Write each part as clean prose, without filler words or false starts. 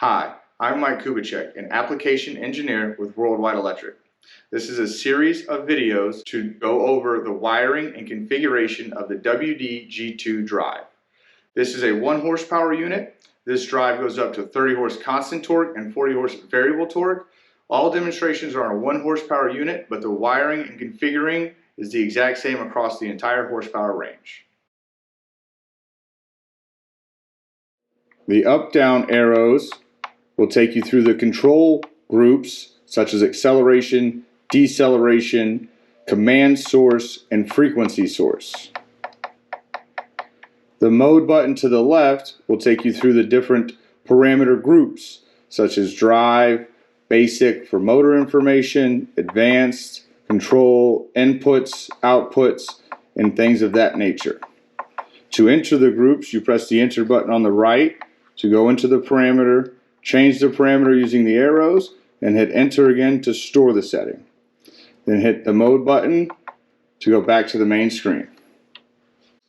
Hi, I'm Mike Kubicek, an application engineer with Worldwide Electric. This is a series of videos to go over the wiring and configuration of the WD-G2 drive. This is a 1 horsepower unit. This drive goes up to 30 horse constant torque and 40 horse variable torque. All demonstrations are on a 1 horsepower unit, but the wiring and configuring is the exact same across the entire horsepower range. The up-down arrows will take you through the control groups such as acceleration, deceleration, command source, and frequency source. The mode button to the left will take you through the different parameter groups such as drive, basic for motor information, advanced, control, inputs, outputs, and things of that nature. To enter the groups, you press the enter button on the right to go into the parameter, change the parameter using the arrows, and hit enter again to store the setting. Then hit the mode button to go back to the main screen.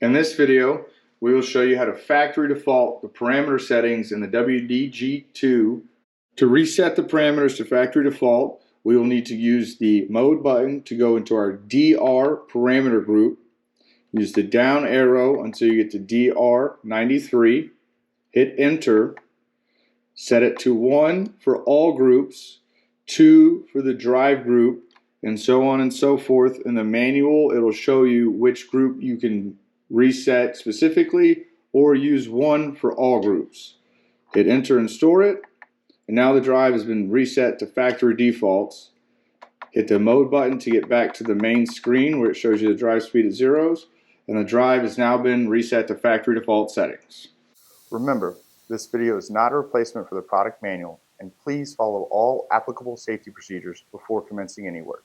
In this video, we will show you how to factory default the parameter settings in the WD-G2. To reset the parameters to factory default, we will need to use the mode button to go into our DR parameter group. Use the down arrow until you get to DR93. Hit enter. Set it to 1 for all groups, 2 for the drive group, and so on and so forth. In the manual, it'll show you which group you can reset specifically or use 1 for all groups. Hit enter and store it. And now the drive has been reset to factory defaults. Hit the mode button to get back to the main screen where it shows you the drive speed at zeros. And the drive has now been reset to factory default settings. Remember, this video is not a replacement for the product manual, and please follow all applicable safety procedures before commencing any work.